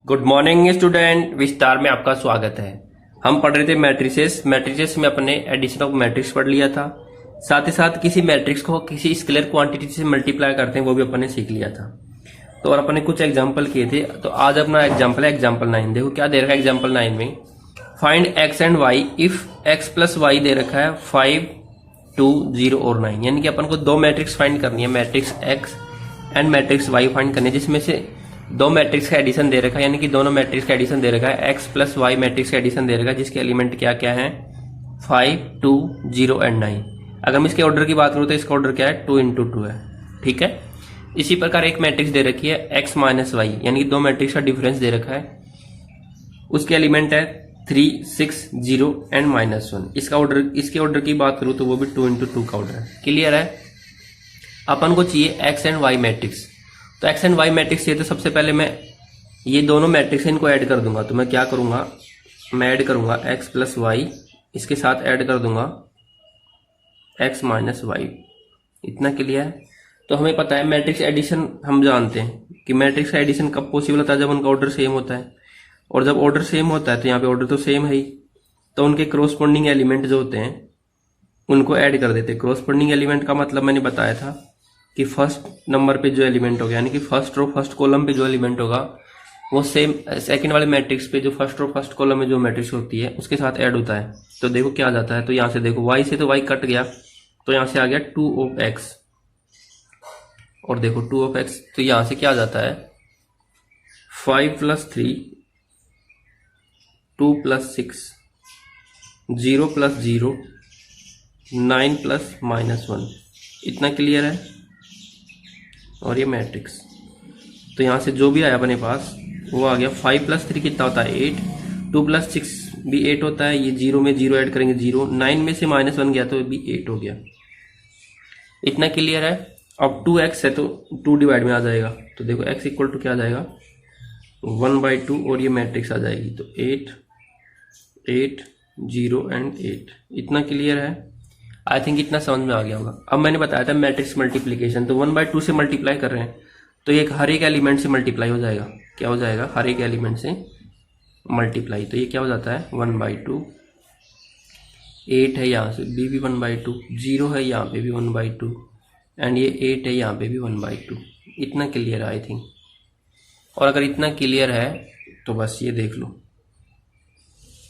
Good morning student, विस्तार में आपका स्वागत है। हम पढ़ रहे थे मैट्रिसेस में अपने एडिशन ऑफ मैट्रिक्स पढ़ लिया था। साथ ही साथ किसी मैट्रिक्स को किसी स्केलर क्वांटिटी से मल्टीप्लाई करते हैं वो भी अपन ने सीख लिया था। तो और अपन ने कुछ एग्जांपल किए थे। तो आज अपना एग्जांपल है एग्जांपल 9। देखो क्या दे रखा है एग्जांपल 9 में, find x and y if x plus y दे रखा है 5, 2, 0 और 9। यानी कि अपन को दो मैट्रिक्स फाइंड करनी है, matrix x and matrix y find करनी है, जिसमें से दो मैट्रिक्स का एडिशन दे रखा है, यानी कि दोनों मैट्रिक्स का एडिशन दे रखा है, एक्स प्लस वाई मैट्रिक्स का एडिशन दे रखा है, जिसके एलिमेंट क्या क्या है 5, 2, 0 एंड 9। अगर मैं इसके ऑर्डर की बात करूं तो इसका ऑर्डर क्या है 2 into 2 है। ठीक है। इसी प्रकार एक मैट्रिक्स दे रखी है एक्स माइनस वाई, यानी कि दो मैट्रिक्स का डिफरेंस दे रखा है, उसके एलिमेंट है 3, 6, 0 एंड -1। इसके ऑर्डर की बात करूं तो वो भी 2 into 2 का ऑर्डर है। क्लियर है। अपन को चाहिए एक्स एंड वाई मैट्रिक्स। तो एक्स एंड वाई मैट्रिक्स चाहिए तो सबसे पहले मैं ये दोनों मैट्रिक्स इनको ऐड कर दूंगा। तो मैं क्या करूंगा, मैं ऐड करूंगा एक्स प्लस वाई, इसके साथ ऐड कर दूंगा एक्स माइनस वाई। इतना क्लियर है। तो हमें पता है मैट्रिक्स एडिशन, हम जानते हैं कि मैट्रिक्स का एडिशन कब पॉसिबल होता है, जब उनका ऑर्डर सेम होता है। और जब ऑर्डर सेम होता है तो यहाँ पे ऑर्डर तो सेम है ही, तो उनके क्रॉसपोंडिंग एलिमेंट जो होते हैं उनको ऐड कर देते हैं। क्रॉसपोंडिंग एलिमेंट का मतलब मैंने बताया था कि फर्स्ट नंबर पे जो एलिमेंट होगा, यानी कि फर्स्ट रो फर्स्ट कॉलम पे जो एलिमेंट होगा वो सेम सेकंड वाले मैट्रिक्स पे जो फर्स्ट रो फर्स्ट कॉलम में जो मैट्रिक्स होती है उसके साथ ऐड होता है। तो देखो क्या आ जाता है। तो यहां से देखो y से तो y कट गया, तो यहां से आ गया 2 of x, और देखो 2 of x, तो यहां से क्या आ जाता है 5 + 3, 2 + 6, 0 + 0, 9 + -1। इतना क्लियर है। और ये मैट्रिक्स, तो यहां से जो भी आया अपने पास वो आ गया। 5 + 3 कितना होता है 8, 2 + 6 भी 8 होता है, ये 0 में 0 ऐड करेंगे 0, 9 में से -1 गया तो भी 8 हो गया। इतना क्लियर है। अब 2x है तो 2 डिवाइड में आ जाएगा, तो देखो x इक्वल टू क्या आ जाएगा 1/2, और ये मैट्रिक्स आ जाएगी। तो 8, 8, 0 एंड 8। इतना क्लियर है। आई थिंक इतना समझ में आ गया होगा। अब मैंने बताया था मैट्रिक्स मल्टीप्लीकेशन, तो 1/2 से मल्टीप्लाई कर रहे हैं तो ये हर एक एलिमेंट से मल्टीप्लाई हो जाएगा। क्या हो जाएगा, हर एक एलिमेंट से मल्टीप्लाई। तो ये क्या हो जाता है 1/2, 8 है यहाँ से भी 1/2, 0 है यहाँ पे भी 1/2, एंड ये 8 है यहाँ पे भी 1/2। इतना क्लियर है आई थिंक। और अगर इतना क्लियर है तो बस ये देख लो,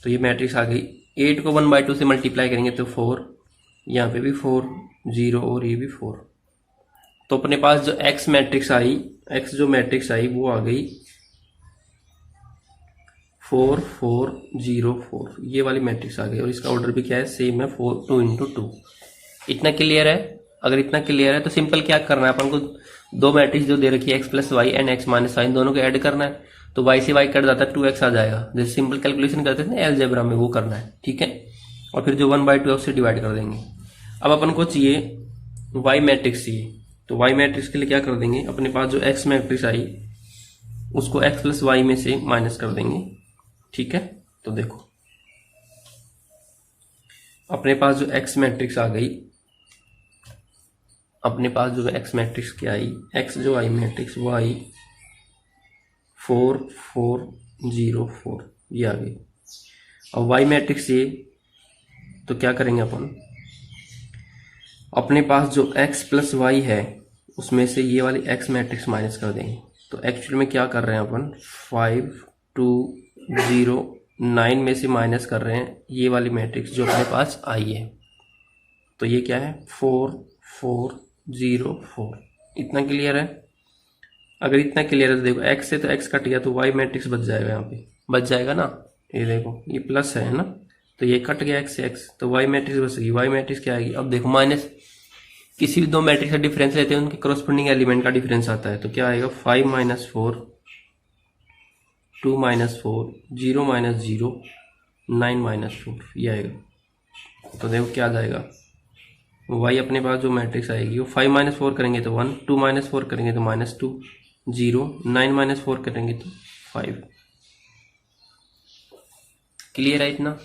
तो ये मैट्रिक्स आ गई। 8 को 1/2 से मल्टीप्लाई करेंगे तो 4, यहाँ पे भी 4, 0 और ये भी 4। तो अपने पास जो एक्स मैट्रिक्स आई, एक्स जो मैट्रिक्स आई वो आ गई 4, 4, 0, 4। ये वाली मैट्रिक्स आ गई, और इसका ऑर्डर भी क्या है सेम है 4, 2 into 2। इतना क्लियर है। अगर इतना क्लियर है तो सिंपल क्या करना है अपन को, दो मैट्रिक्स जो दे रखी है x plus y and x minus y, इन दोनों को ऐड करना है। तो वाई से वाई कट जाता है, 2x आ जाएगा। जैसे सिंपल कैलकुलेशन करते थे ना अलजेब्रा में, वो करना है। ठीक है। और फिर जो 1/2 उससे डिवाइड कर देंगे। अब अपन को चाहिए y मैट्रिक्स चाहिए, तो y मैट्रिक्स के लिए क्या कर देंगे, अपने पास जो x मैट्रिक्स आई उसको x प्लस वाई में से माइनस कर देंगे। ठीक है। तो देखो अपने पास जो x मैट्रिक्स आ गई, अपने पास जो x मैट्रिक्स क्या आई, x जो आई मैट्रिक्स वो आई 4, 4, 0, 4, ये आ गई। अब y मैट्रिक्स ये, तो क्या करेंगे अपन, अपने पास जो x प्लस वाई है उसमें से ये वाली x मैट्रिक्स माइनस कर देंगे। तो एक्चुअली में क्या कर रहे हैं अपन 5, 2, 0, 9 में से माइनस कर रहे हैं ये वाली मैट्रिक्स जो अपने पास आई है। तो ये क्या है 4, 4, 0, 4। इतना क्लियर है। अगर इतना क्लियर है तो देखो x से तो x कट गया तो y मैट्रिक्स बच जाएगा, यहाँ पे बच जाएगा ना। ये देखो ये प्लस है ना, तो ये कट गया x से x, तो y मैट्रिक्स बचेगी। y मैट्रिक्स क्या आएगी, अब देखो माइनस, किसी भी दो मैट्रिक्स का डिफरेंस लेते हैं उनके करस्पॉन्डिंग एलिमेंट का डिफरेंस आता है। तो क्या आएगा 5 - 4, 2 - 4, 0 - 0, 9 - 4, ये आएगा। तो देखो क्या आ जाएगा, y अपने पास जो मैट्रिक्स आएगी वो 5 - 4 करेंगे तो 1, 2 - 4 करेंगे तो -2, 0, 9 - 4 करेंगे तो 5। क्लियर है इतना।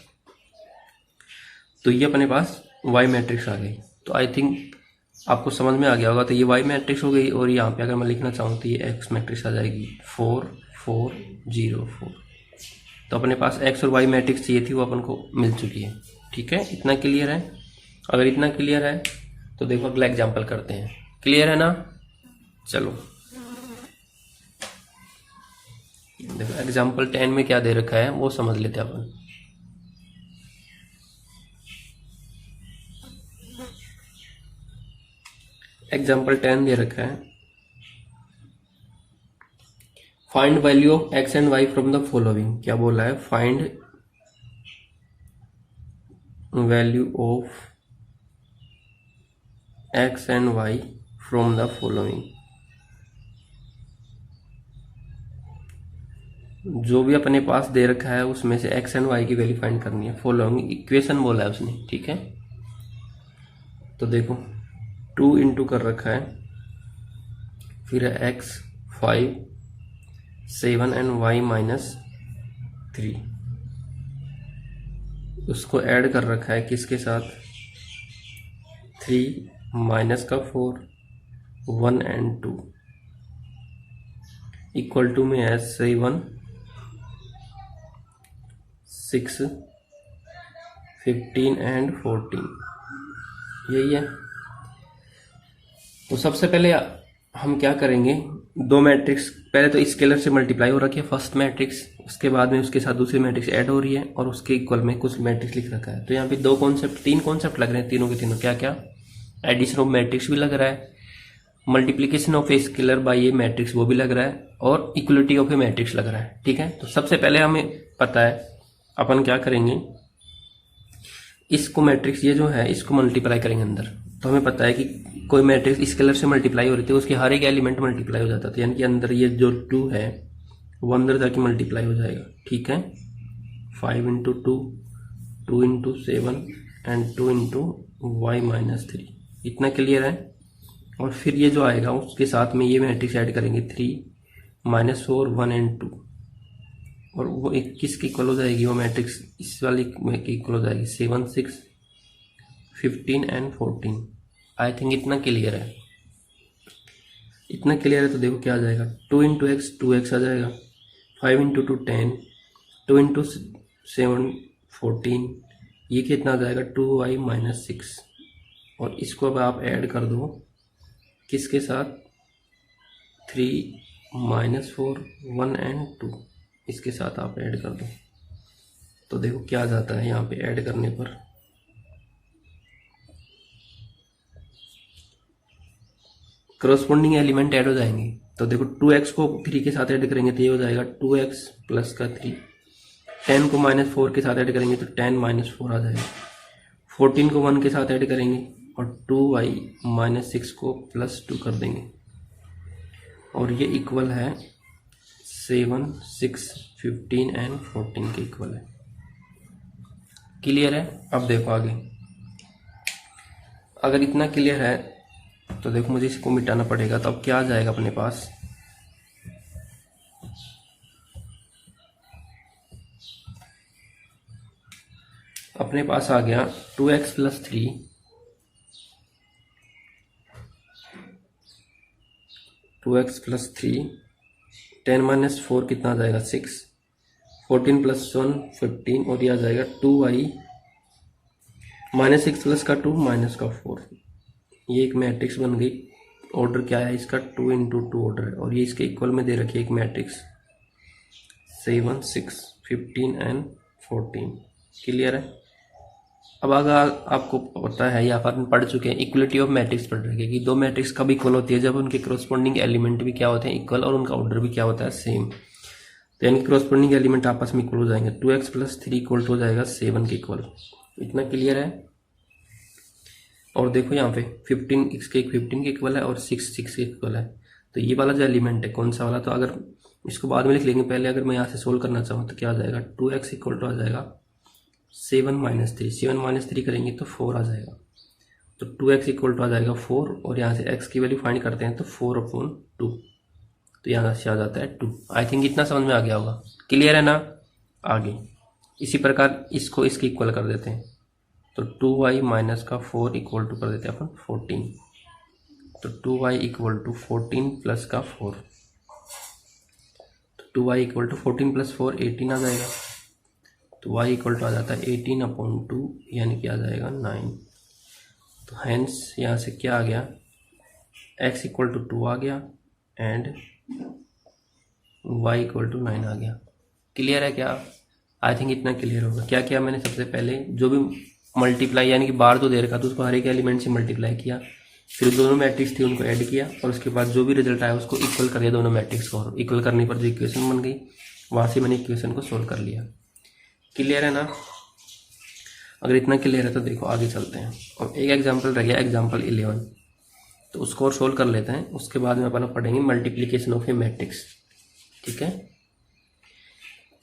तो ये अपने पास y मैट्रिक्स आ गई। तो आई थिंक आपको समझ में आ गया होगा। तो ये y मैट्रिक्स हो गई, और यहाँ पे अगर मैं लिखना चाहूँ तो ये x मैट्रिक्स आ जाएगी 4, 404। तो अपने पास एक्स और वाई मैट्रिक्स चाहिए थी, वो अपन को मिल चुकी है। ठीक है, इतना क्लियर है? अगर इतना क्लियर है तो देखो अगला एग्जाम्पल करते हैं। क्लियर है ना? चलो देखो एग्जाम्पल 10 में क्या दे रखा है वो समझ लेते हैं अपन। एग्जाम्पल 10 दे रखा है, find value of x and y from the following. क्या बोला है? Find value of x and y from the following. जो भी अपने पास दे रखा है उसमें से एक्स एंड वाई की वैल्यू फाइंड करनी है। फॉलोइंग इक्वेशन बोला है उसने। ठीक है, तो देखो 2 इंटू कर रखा है, फिर है एक्स 5 7 एंड वाई -3। उसको ऐड कर रखा है किसके साथ? 3 माइनस का 4 1 एंड 2 इक्वल टू में है 7 6 15 एंड 14। यही है। तो सबसे पहले हम क्या करेंगे, दो मैट्रिक्स पहले तो स्केलर से मल्टीप्लाई हो रखी है फर्स्ट मैट्रिक्स, उसके बाद में उसके साथ दूसरी मैट्रिक्स ऐड हो रही है और उसके इक्वल में कुछ मैट्रिक्स लिख रखा है। तो यहाँ पे दो कॉन्सेप्ट, तीन कॉन्सेप्ट लग रहे हैं, तीनों के तीनों। क्या क्या? एडिशन ऑफ मैट्रिक्स भी लग रहा है, multiplication of a scalar by a matrix वो भी लग रहा है, और इक्वलिटी ऑफ ए मैट्रिक्स लग रहा है। ठीक है, तो सबसे पहले हमें पता है अपन क्या करेंगे, इसको मैट्रिक्स ये जो है इसको मल्टीप्लाई करेंगे अंदर। तो हमें पता है कि कोई मैट्रिक्स स्केलर से मल्टीप्लाई हो रही थी, उसके हर एक एलिमेंट मल्टीप्लाई हो जाता था, यानी कि अंदर ये जो 2 है वो अंदर जाके मल्टीप्लाई हो जाएगा। ठीक है, 5 into 2 2 into 7 and 2 into y -3। इतना क्लियर है? और फिर ये जो आएगा उसके साथ में ये मैट्रिक्स ऐड करेंगे 3 -4 1 एंड 2, और वो एक किसकी इक्वल हो जाएगी? वो मैट्रिक्स इस वाली में की इक्वल हो जाएगी 7 6 15 एंड 14। आई थिंक इतना क्लियर है। इतना क्लियर है तो देखो क्या आ जाएगा, 2 इंटू एक्स 2x आ जाएगा, 5 इंटू 2 10, 2 इंटू 7 14, ये कितना आ जाएगा 2y -6। और इसको अब आप ऐड कर दो किसके साथ? 3 -4 1 एंड 2, इसके साथ आप ऐड कर दो। तो देखो क्या आ जाता है यहाँ पे ऐड करने पर, करस्पॉन्डिंग एलिमेंट ऐड हो जाएंगे। तो देखो 2x को 3 के साथ ऐड करेंगे तो ये हो जाएगा 2x प्लस का 3, 10 को -4 के साथ ऐड करेंगे तो 10 -4 आ जाएगा, 14 को 1 के साथ ऐड करेंगे और 2y -6 को +2 कर देंगे, और ये इक्वल है 7 6 15 एंड 14 के इक्वल है। क्लियर है? अब देखो आगे, अगर इतना क्लियर है तो देखो मुझे इसको मिटाना पड़ेगा। तो अब क्या आ जाएगा अपने पास, अपने पास आ गया 2x प्लस 3 2x प्लस 3 10 -4 कितना आ जाएगा 6, 14 प्लस 1 15, और ये आ जाएगा 2y -6 प्लस का 2 माइनस का 4। ये एक मैट्रिक्स बन गई। ऑर्डर क्या है इसका? 2 इंटू 2 ऑर्डर है, और ये इसके इक्वल में दे रखी है एक मैट्रिक्स 7 6 15 एंड 14। क्लियर है? अब अगर आपको पता है या अपन पढ़ चुके हैं, इक्वलिटी ऑफ मैट्रिक्स पढ़ रहे हैं कि दो मैट्रिक्स कब इक्वल होती है? जब उनके करस्पॉन्डिंग एलिमेंट भी क्या होते हैं? इक्वल, और उनका ऑर्डर भी क्या होता है? सेम। तो यानी करस्पॉन्डिंग एलिमेंट आपस में इक्वल हो जाएंगे। 2x प्लस 3 इक्वल हो जाएगा 7 के इक्वल। इतना क्लियर है? और देखो यहाँ पे 15 इसके 15 के इक्वल है और 6 6 के इक्वल है। तो ये वाला जो एलिमेंट है कौन सा वाला? तो अगर इसको बाद में लिख लेंगे, पहले अगर मैं यहाँ से सोल्व करना चाहूँ तो क्या आ जाएगा? 2x इक्वल टू आ जाएगा 7 -3, 7 -3 करेंगे तो 4 आ जाएगा। तो 2x इक्वल टू आ जाएगा 4, और यहाँ से x की वैल्यू फाइंड करते हैं तो 4/2, तो यहाँ से आ जाता है 2। आई थिंक इतना समझ में आ गया होगा। क्लियर है ना? आगे इसी प्रकार इसको इसके इक्वल कर देते हैं, तो 2y माइनस का 4 इक्वल टू कर देते हैं अपन 14। तो 2y इक्वल टू 14 प्लस का 4, तो 2y इक्वल टू 14 + 4 18 आ जाएगा। तो y इक्वल टू आ जाता है 18/2 यानी कि आ जाएगा 9। तो हेंस यहाँ से क्या आ गया, x इक्वल टू 2 आ गया एंड y इक्वल टू 9 आ गया। क्लियर है क्या? आई थिंक इतना क्लियर होगा। क्या किया मैंने, सबसे पहले जो भी मल्टीप्लाई यानी कि बार तो दे रखा था उसको हर एक एलिमेंट से मल्टीप्लाई किया, फिर दोनों मैट्रिक्स थी उनको ऐड किया और उसके बाद जो भी रिजल्ट आया उसको इक्वल कर दिया दोनों मैट्रिक्स को, और इक्वल करने पर जो इक्वेशन बन गई वहाँ से मैंने इक्वेशन को सोल्व कर लिया। क्लियर है ना? अगर इतना क्लियर है तो देखो आगे चलते हैं। और एक एग्जाम्पल रह गया, एग्जाम्पल 11, तो उसको और सोल्व कर लेते हैं। उसके बाद में अपन पढ़ेंगे मल्टीप्लीकेशन ऑफ ए मैट्रिक्स। ठीक है,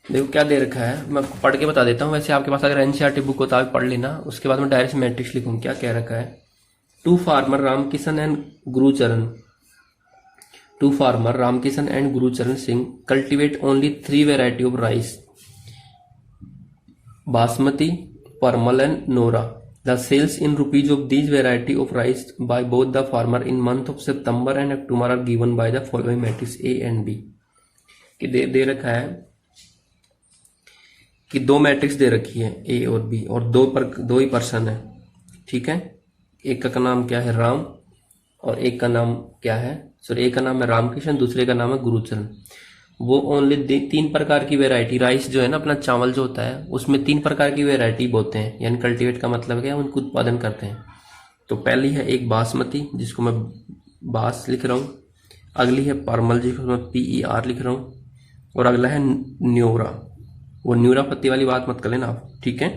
देखो क्या दे रखा है, मैं पढ़ के बता देता हूँ। वैसे आपके पास अगर एनसीईआरटी बुक होता है पढ़ लेना, उसके बाद में डायरेक्ट मैट्रिक्स लिखूँ। क्या कह रखा है, two farmer Ramkishan and Gurcharan Singh cultivate only 3 variety of rice, basmati, Permal and Naura. The sales in rupees of these variety of rice by both the farmer in month of September and October are given by the following matrix A and B. कि दे रखा है कि दो matrix दे रखी है ए और B, और दो ही पर्सन है। ठीक है, एक का नाम क्या है राम और एक का नाम क्या है, सॉरी एक का नाम है रामकिशन, दूसरे का नाम है गुरुचरण। वो ओनली 3 प्रकार की वेराइटी राइस जो है ना, अपना चावल जो होता है उसमें 3 प्रकार की वेराइटी बोते हैं, यानी कल्टीवेट का मतलब क्या है, उनको उत्पादन करते हैं। तो पहली है एक बासमती जिसको मैं बास लिख रहा हूँ, अगली है परमल जिसको मैं PER लिख रहा हूँ, और अगला है न्योरा। वो न्यूरा पत्ती वाली बात मत कर लेना आप। ठीक है,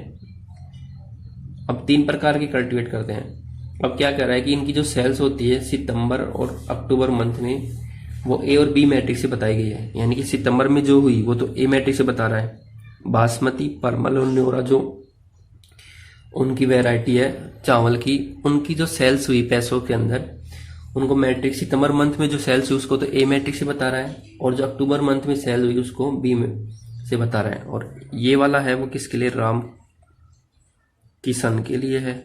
अब 3 प्रकार की कल्टीवेट करते हैं। अब क्या कर रहा है कि इनकी जो सेल्स होती है सितंबर और अक्टूबर मंथ में वो ए और बी मैट्रिक्स से बताई गई है, यानी कि सितंबर में जो हुई वो तो ए मैट्रिक्स से बता रहा है। बासमती, परमल और न्योरा जो उनकी वैरायटी है चावल की, उनकी जो सेल्स हुई पैसों के अंदर, उनको मैट्रिक्स सितंबर मंथ में जो सेल्स हुई उसको तो ए मैट्रिक्स से बता रहा है, और जो अक्टूबर मंथ में सेल हुई उसको बी में से बता रहा है। और ये वाला है वो किसके लिए, राम किशन के लिए है।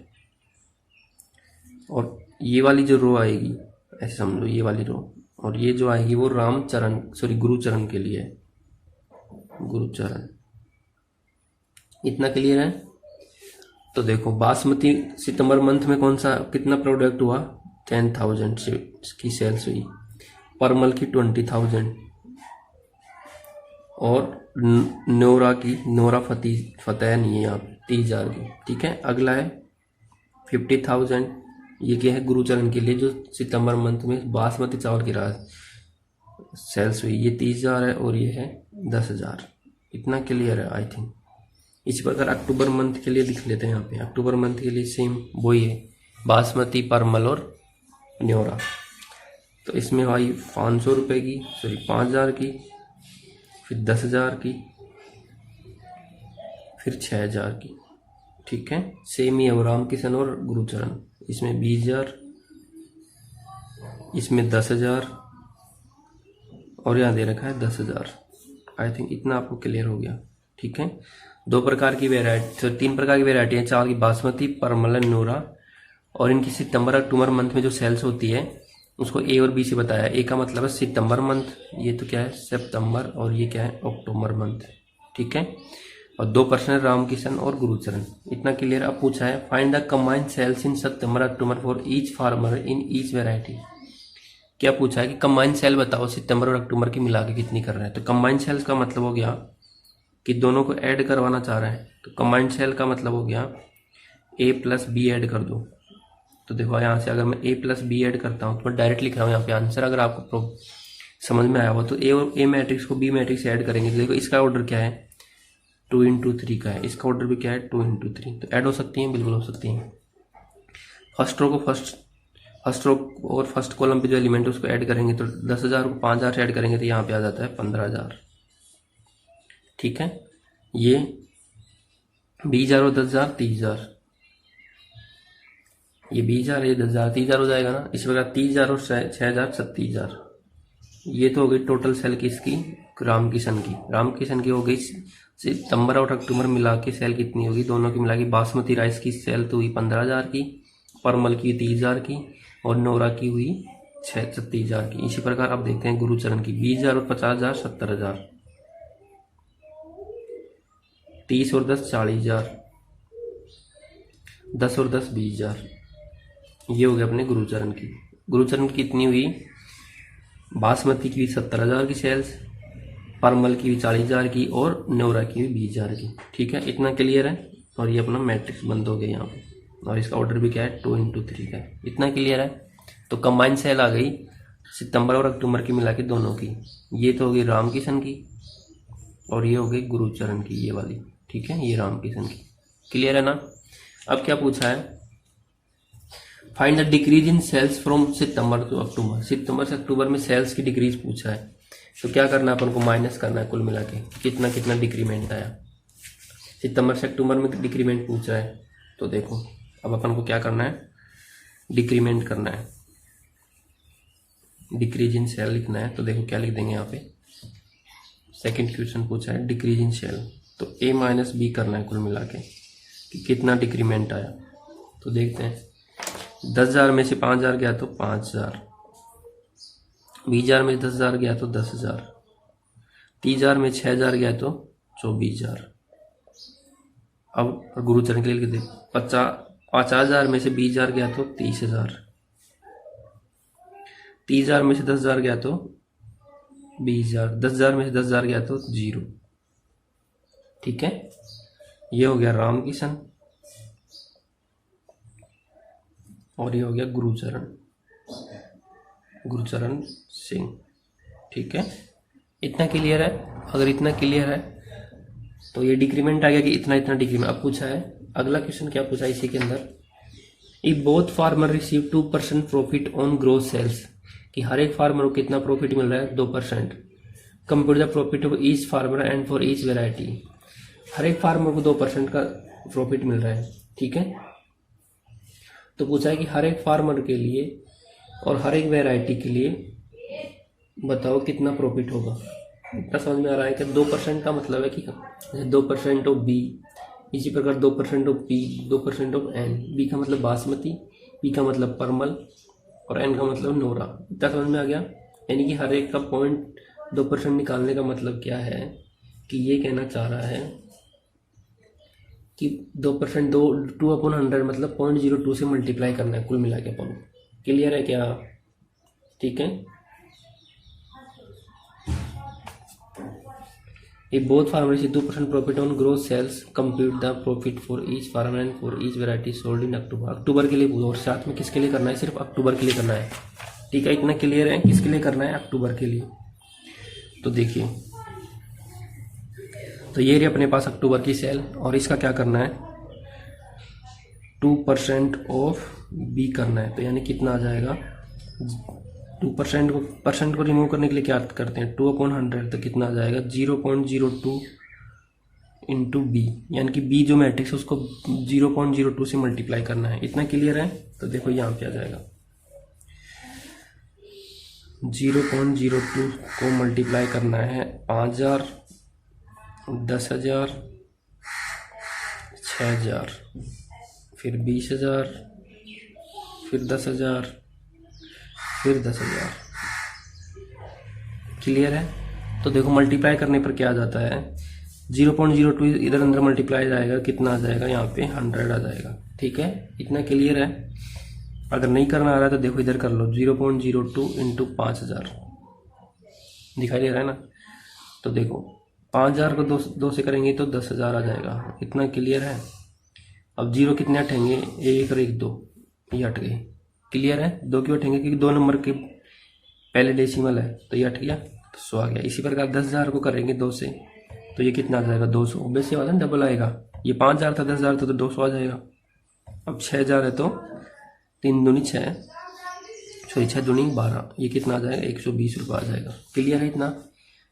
और ये वाली जो रो आएगी ऐसे समझो, ये वाली रो, और ये जो आएगी वो गुरुचरण के लिए है, गुरुचरण। इतना क्लियर है? तो देखो बासमती सितंबर मंथ में कौन सा कितना प्रोडक्ट हुआ, 10,000 की सेल्स हुई, परमल की 20,000, और नोरा फतेह नहीं है यहाँ पे 30,000 की। ठीक है, अगला है 50,000, ये क्या है गुरुचरण के लिए, जो सितंबर मंथ में बासमती चावल की सेल्स हुई, ये 30,000 है, और ये है 10,000। इतना क्लियर है आई थिंक। इसी प्रकार अक्टूबर मंथ के लिए लिख लेते हैं यहाँ पे। अक्टूबर मंथ के लिए सेम वही है, बासमती, परमल और न्योरा। तो इसमें आई 500 रुपये की, 5,000 की, फिर 10,000 की, फिर 6,000 की। ठीक है, सेम ही है रामकिशन और गुरुचरण। इसमें 20,000, इसमें 10,000, और यहाँ दे रखा है 10,000। आई थिंक इतना आपको क्लियर हो गया। ठीक है, 2 प्रकार की वेराइटी, 3 प्रकार की वेराइटी है चावल की, बासमती, परमल, नोरा, और इनकी सितंबर अक्टूबर मंथ में जो सेल्स होती है उसको ए और बी से बताया। ए का मतलब है सितंबर मंथ, ये तो क्या है सितंबर, और ये क्या है अक्टूबर मंथ। ठीक है, और 2 पर्सन है रामकिशन और गुरुचरण। इतना क्लियर। अब पूछा है find the combined sales in September October for each farmer in each variety. क्या पूछा है कि कंबाइंड सेल बताओ सितंबर और अक्टूबर की मिला के कितनी कर रहे हैं। तो कंबाइंड सेल्स का मतलब हो गया कि दोनों को ऐड करवाना चाह रहे हैं, तो कंबाइंड सेल का मतलब हो गया A + B ऐड कर दो। तो देखो यहाँ से अगर मैं A + B ऐड करता हूँ तो मैं डायरेक्ट लिख रहा हूँ यहाँ पे आंसर। अगर आपको समझ में आया हो तो A मैट्रिक्स को B मैट्रिक्स से ऐड करेंगे। तो देखो इसका ऑर्डर क्या है 2 × 3 का है, इसका ऑर्डर भी क्या है 2 × 3। तो ऐड हो सकती हैं, बिल्कुल हो सकती हैं। फर्स्ट रो को फर्स्ट रो और फर्स्ट कॉलम पे जो एलिमेंट है उसको ऐड करेंगे तो 10,000 को 5,000 से ऐड करेंगे तो यहाँ पे आ जाता है 15,000। ठीक है, ये 20,000 और 10,000 30,000, ये 20,000 ये 10,000 30,000 हो जाएगा ना। इस प्रकार 30,000 और 6,000 37,000। ये तो हो गई टोटल सेल किसकी, रामकिशन की। रामकिशन की हो गई सितंबर और अक्टूबर मिला के सेल कितनी होगी, दोनों की मिला के। बासमती राइस की सेल तो हुई 15,000 की, परमल की 30,000 की, और नोरा की हुई 36,000 की। इसी प्रकार अब देखते हैं गुरुचरण की 20,000 और 50,000 70,000। 30 और 10 40,000, 10 और 10 20,000। ये हो गया अपने गुरुचरण की। गुरुचरण की कितनी हुई? बासमती की 70,000 की सेल्स, परमल की भी 40,000 की और न्योरा की भी 20,000 की। ठीक है, इतना क्लियर है। और ये अपना मैट्रिक्स बंद हो गया यहाँ पे, और इसका ऑर्डर भी क्या है 2x3 का है। इतना क्लियर है। तो कंबाइन सेल आ गई सितंबर और अक्टूबर की मिला के दोनों की। ये तो हो गई राम किशन की और ये हो गई गुरुचरण की, ये वाली। ठीक है, ये राम किशन की। क्लियर है ना? अब क्या पूछा है? Find the decrease in sales from September to October. सितंबर से अक्टूबर में सेल्स की डिक्रीज पूछा है, तो क्या करना है अपन को? माइनस करना है कुल मिला के, कितना कितना डिक्रीमेंट आया। सितंबर से अक्टूबर में डिक्रीमेंट पूछ रहा है, तो देखो अब अपन को क्या करना है? डिक्रीमेंट करना है, डिक्रीज इन सेल लिखना है। तो देखो क्या लिख देंगे यहाँ पे, सेकंड क्वेश्चन पूछा है डिक्रीज इन सेल, तो A माइनस बी करना है कुल मिला के कि कितना डिक्रीमेंट आया। तो देखते हैं, 10,000 में से 5,000 गया तो 5,000, 20,000 में 10,000 गया तो 10,000, 30,000 में 6,000 गया तो 24,000। अब गुरुचरण के लिए लिख दे, 50,000 में से 20,000 गया तो 30,000, 30,000 में से 10,000 गया तो 20,000, 10,000 में से 10,000 गया तो 0। ठीक है, ये हो गया राम किशन और ये हो गया गुरुचरण सिंह। ठीक है, इतना क्लियर है। अगर इतना क्लियर है तो ये डिक्रीमेंट आ गया कि इतना इतना डिक्रीमेंट। अब पूछा है अगला क्वेश्चन, क्या पूछा है इसी के अंदर, if both farmer receive 2% profit on gross sales, कि हर एक फार्मर को कितना प्रॉफिट मिल रहा है? 2%। Compute the profit of each farmer and for each variety. हर एक फार्मर को 2% का प्रॉफिट मिल रहा है। ठीक है, तो पूछा है कि हर एक फार्मर के लिए और हर एक वेराइटी के लिए बताओ कितना प्रॉफिट होगा। इतना समझ में आ रहा है कि 2% का मतलब है कि 2% ऑफ बी, इसी प्रकार 2% of P, 2% of N. B का मतलब बासमती, पी का मतलब परमल और एन का मतलब नोरा। इतना समझ में आ गया। यानी कि हर एक का 0.2% निकालने का मतलब क्या है कि ये कहना चाह रहा है कि 2% 2/100 मतलब 0.02 से मल्टीप्लाई करना है कुल मिला के अपन। क्लियर है क्या? ठीक है, If both farmers receive 2% profit on gross sales, compute the profit for each farmer and for each variety sold in October। अक्टूबर के लिए और साथ में किसके लिए करना है? सिर्फ अक्टूबर के लिए करना है। ठीक है, इतना क्लियर है। किसके लिए करना है? अक्टूबर के लिए। तो देखिए, तो ये रही अपने पास अक्टूबर की सेल और इसका क्या करना है? 2% ऑफ बी करना है। तो यानी कितना आ जाएगा? 2% को रिमूव करने के लिए क्या करते हैं? 2/100, तो कितना आ जाएगा? 0.02 इंटू बी, यानी कि बी जो मैट्रिक्स है उसको 0.02 से मल्टीप्लाई करना है। इतना क्लियर है। तो देखो यहाँ पे आ जाएगा 0.02 को मल्टीप्लाई करना है 5,000, 10,000, 6,000, फिर 20,000, फिर 10,000, फिर 10,000। क्लियर है। तो देखो मल्टीप्लाई करने पर क्या आ जाता है? 0.02 इधर अंदर मल्टीप्लाई जाएगा, कितना आ जाएगा? यहाँ पे 100 आ जाएगा। ठीक है, इतना क्लियर है। अगर नहीं करना आ रहा है तो देखो इधर कर लो, 0.02 इंटू 5,000 दिखाई दे रहा है ना। तो देखो 5,000 को दो से करेंगे तो 10,000 आ जाएगा। इतना क्लियर है। अब जीरो कितने हटेंगे? 1 और 1 2, ये हट गए। क्लियर है। 2 क्यों हटेंगे? क्योंकि 2 नंबर के पहले डेसिमल है, तो ये हट गया, तो 100 आ गया। इसी प्रकार 10,000 को करेंगे 2 से, तो ये कितना आ जाएगा? 200। वैसे वाला डबल आएगा। ये 5,000 था, 10,000 था, तो 200 आ जाएगा। अब 6,000 है तो 3 दूनी 6, सॉरी 6 दूनी 12, ये कितना आ जाएगा? 120 रुपये आ जाएगा। क्लियर है इतना।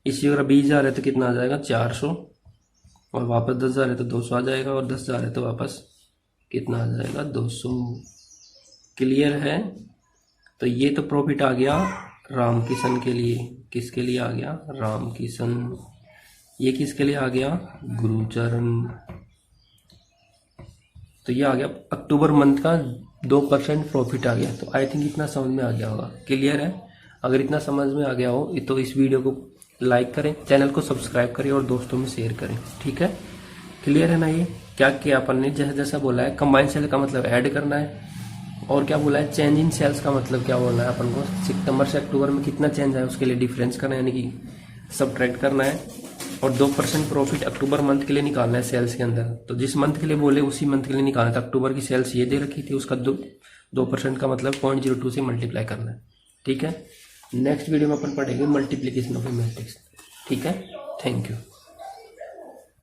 इसी अगर 20,000 है तो कितना आ जाएगा? 400, और वापस 10,000 है तो 200 आ जाएगा, और 10,000 है तो वापस कितना आ जाएगा? 200। क्लियर है। तो ये तो प्रॉफिट आ गया राम किशन के लिए। किसके लिए आ गया? राम किशन। ये किसके लिए आ गया? गुरुचरण। तो ये आ गया अक्टूबर मंथ का 2% प्रॉफिट आ गया। तो आई थिंक इतना समझ में आ गया होगा। क्लियर है। अगर इतना समझ में आ गया हो तो इस वीडियो को लाइक करें, चैनल को सब्सक्राइब करें और दोस्तों में शेयर करें। ठीक है। क्लियर है ना? ये क्या किया अपन ने, जैसा जैसा बोला है कंबाइन सेल का मतलब ऐड करना है, और क्या बोला है चेंज इन सेल्स का मतलब क्या बोलना है अपन को, सितंबर से अक्टूबर में कितना चेंज आया उसके लिए डिफरेंस करना है, यानी कि सब्ट्रैक्ट करना है। और 2% प्रॉफिट अक्टूबर मंथ के लिए निकालना है सेल्स के अंदर। तो जिस मंथ के लिए बोले उसी मंथ के लिए निकालना था। अक्टूबर की सेल्स ये दे रखी थी, उसका 2% का मतलब 0.02 से मल्टीप्लाई करना है। ठीक है, नेक्स्ट वीडियो में अपन पढ़ेंगे मल्टीप्लीकेशन ऑफ ए मैट्रिक्स। ठीक है, थैंक यू।